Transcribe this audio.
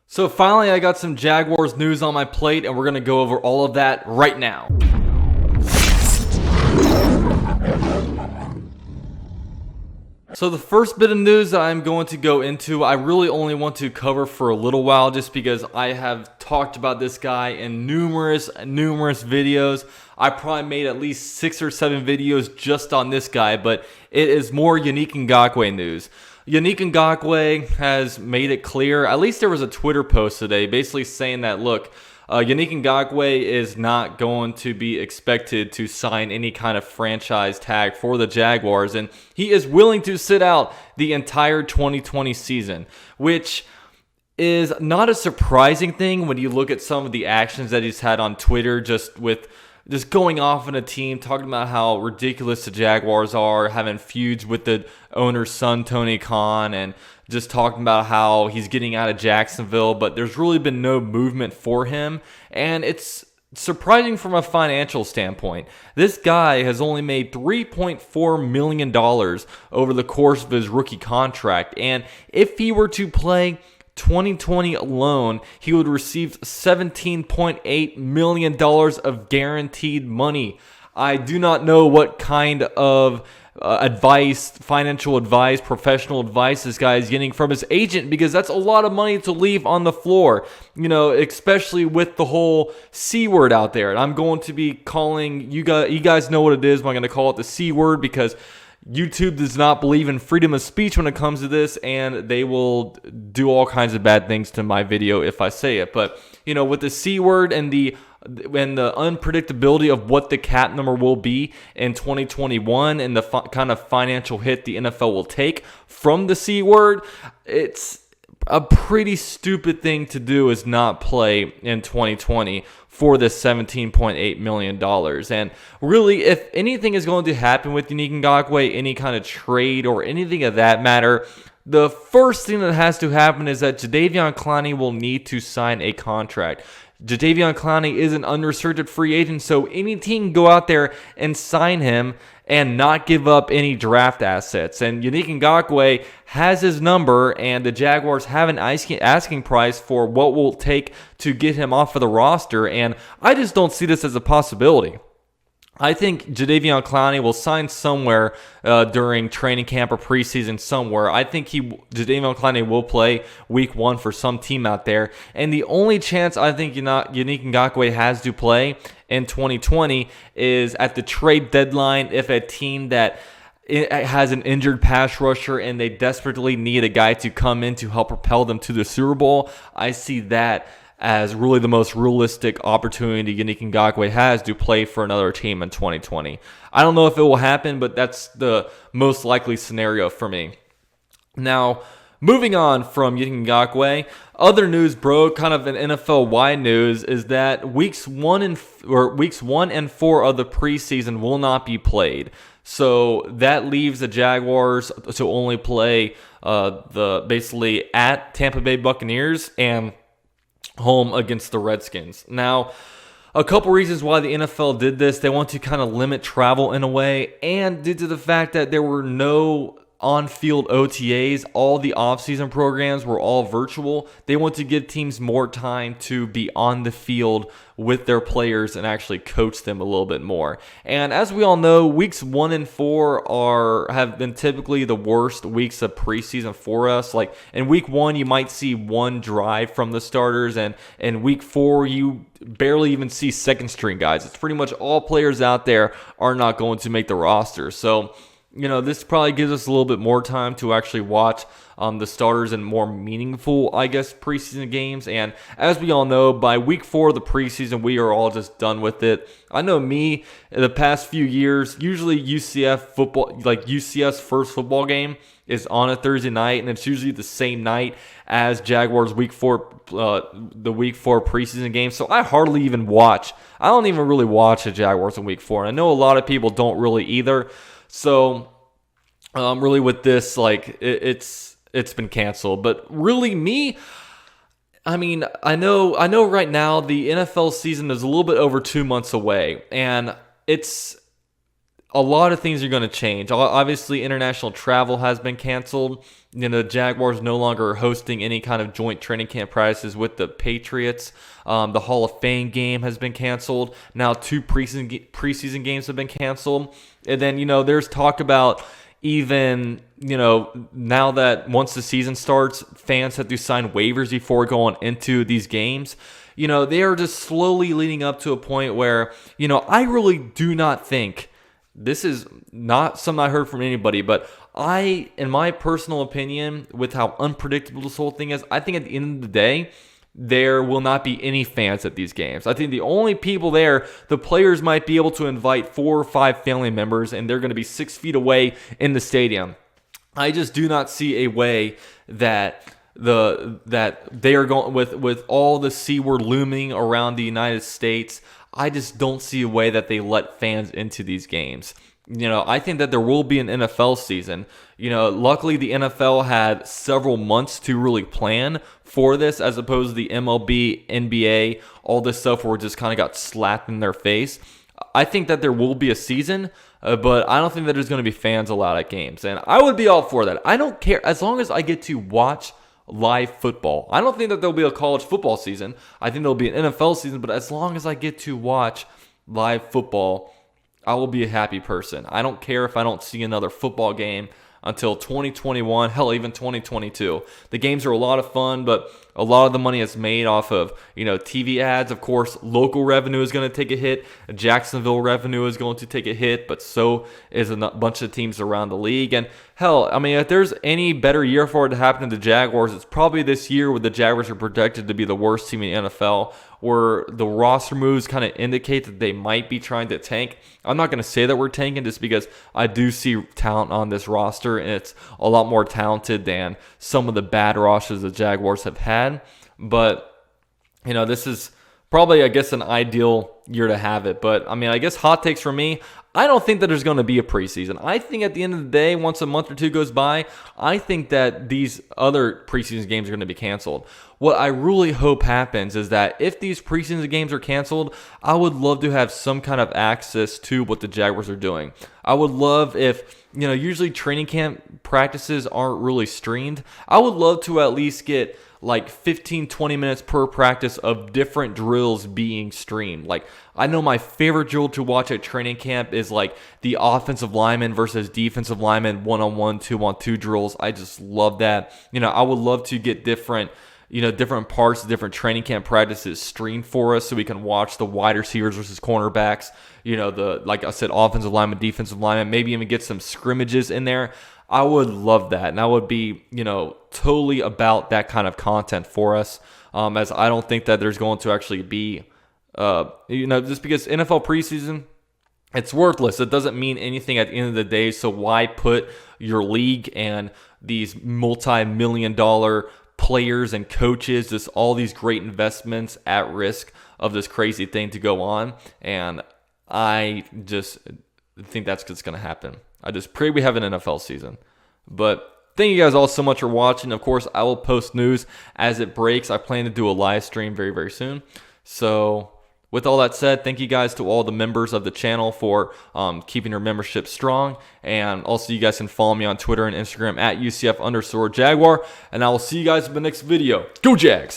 So finally, I got some Jaguars news on my plate, and we're going to go over all of that right now. So the first bit of news that I'm going to go into, I really only want to cover for a little while just because I have talked about this guy in numerous videos. I probably made at least 6 or 7 videos just on this guy, but it is more Yannick Ngakoue news. Yannick Ngakoue has made it clear, at least there was a Twitter post today basically saying that, look, Yannick Ngakoue is not going to be expected to sign any kind of franchise tag for the Jaguars, and he is willing to sit out the entire 2020 season, which is not a surprising thing when you look at some of the actions that he's had on Twitter, just going off on a team, talking about how ridiculous the Jaguars are, having feuds with the owner's son, Tony Khan, and just talking about how he's getting out of Jacksonville, but there's really been no movement for him, and it's surprising from a financial standpoint. This guy has only made $3.4 million over the course of his rookie contract, and if he were to play 2020 alone, he would receive $17.8 million of guaranteed money. I do not know what kind of financial advice, professional advice this guy is getting from his agent, because that's a lot of money to leave on the floor, especially with the whole C word out there. And I'm going to be calling, you guys know what it is, but I'm going to call it the C word because YouTube does not believe in freedom of speech when it comes to this, and they will do all kinds of bad things to my video if I say it. But, with the C word and the unpredictability of what the cap number will be in 2021 and the kind of financial hit the NFL will take from the C word, it's a pretty stupid thing to do is not play in 2020 for this $17.8 million. And really, if anything is going to happen with Yannick Ngakoue, any kind of trade or anything of that matter, the first thing that has to happen is that Jadeveon Clowney will need to sign a contract. Jadeveon Clowney is an unrestricted free agent, so any team can go out there and sign him and not give up any draft assets. And Yannick Ngakoue has his number, and the Jaguars have an asking price for what will take to get him off of the roster, and I just don't see this as a possibility. I think Jadeveon Clowney will sign somewhere during training camp or preseason somewhere. I think Jadeveon Clowney will play week 1 for some team out there. And the only chance I think Yannick Ngakoue has to play in 2020 is at the trade deadline if a team that it has an injured pass rusher and they desperately need a guy to come in to help propel them to the Super Bowl. I see that as really the most realistic opportunity Yannick Ngakoue has to play for another team in 2020. I don't know if it will happen, but that's the most likely scenario for me. Now, moving on from Yannick Ngakoue, other news broke, kind of an NFL-wide news, is that weeks 1 and 4 of the preseason will not be played. So that leaves the Jaguars to only play basically at Tampa Bay Buccaneers and home against the Redskins. Now, a couple reasons why the NFL did this. They want to kind of limit travel in a way, and due to the fact that there were no on-field OTAs, all the off-season programs were all virtual. They want to give teams more time to be on the field with their players and actually coach them a little bit more. And as we all know, weeks 1 and 4 have been typically the worst weeks of preseason for us. Like in week 1, you might see one drive from the starters, and in week 4, you barely even see second string guys. It's pretty much all players out there are not going to make the roster. So this probably gives us a little bit more time to actually watch the starters in more meaningful, preseason games. And as we all know, by week 4 of the preseason, we are all just done with it. I know me, in the past few years, usually UCF football, like UCF's first football game is on a Thursday night, and it's usually the same night as Jaguars the week 4 preseason game. So I hardly even watch. I don't even really watch the Jaguars in week 4. And I know a lot of people don't really either. So, really with this, it's been canceled. But really, I know right now the NFL season is a little bit over 2 months away, and a lot of things are going to change. Obviously, international travel has been canceled. The Jaguars no longer are hosting any kind of joint training camp practices with the Patriots. The Hall of Fame game has been canceled. Now 2 preseason games have been canceled. And then, there's talk about even, now that once the season starts, fans have to sign waivers before going into these games. They are just slowly leading up to a point where, I really do not think, this is not something I heard from anybody, but in my personal opinion, with how unpredictable this whole thing is, I think at the end of the day, there will not be any fans at these games. I think the only people there, the players might be able to invite 4 or 5 family members, and they're going to be 6 feet away in the stadium. I just do not see a way that they are going with all the C word looming around the United States. I just don't see a way that they let fans into these games. I think that there will be an NFL season. Luckily the NFL had several months to really plan for this, as opposed to the MLB, NBA, all this stuff where it just kind of got slapped in their face. I think that there will be a season, but I don't think that there's going to be fans allowed at games. And I would be all for that. I don't care, as long as I get to watch live football. I don't think that there'll be a college football season. I think there'll be an NFL season, but as long as I get to watch live football, I will be a happy person. I don't care if I don't see another football game until 2021, hell, even 2022. The games are a lot of fun, but a lot of the money is made off of, TV ads. Of course, local revenue is going to take a hit. Jacksonville revenue is going to take a hit, but so is a bunch of teams around the league. And hell, if there's any better year for it to happen to the Jaguars, it's probably this year, where the Jaguars are projected to be the worst team in the NFL, where the roster moves kind of indicate that they might be trying to tank. I'm not going to say that we're tanking, just because I do see talent on this roster, and it's a lot more talented than some of the bad rosters the Jaguars have had. But, this is probably, I guess, an ideal year to have it. But, I guess hot takes for me, I don't think that there's going to be a preseason. I think at the end of the day, once a month or two goes by, I think that these other preseason games are going to be canceled. What I really hope happens is that if these preseason games are canceled, I would love to have some kind of access to what the Jaguars are doing. I would love if, usually training camp practices aren't really streamed. I would love to at least get like 15-20 minutes per practice of different drills being streamed. Like, I know my favorite drill to watch at training camp is like the offensive lineman versus defensive lineman 1-on-1, 2-on-2 drills. I just love that. I would love to get different parts of different training camp practices streamed for us, so we can watch the wide receivers versus cornerbacks, like I said, offensive lineman, defensive lineman, maybe even get some scrimmages in there. I would love that, and I would be, totally about that kind of content for us, as I don't think that there's going to actually be, just because NFL preseason, it's worthless. It doesn't mean anything at the end of the day, so why put your league and these multi-million-dollar players and coaches, just all these great investments at risk of this crazy thing to go on? And I just think that's what's going to happen. I just pray we have an NFL season. But thank you guys all so much for watching. Of course, I will post news as it breaks. I plan to do a live stream very, very soon. So with all that said, thank you guys to all the members of the channel for keeping your membership strong. And also, you guys can follow me on Twitter and Instagram at UCF_Jaguar. And I will see you guys in the next video. Go Jags!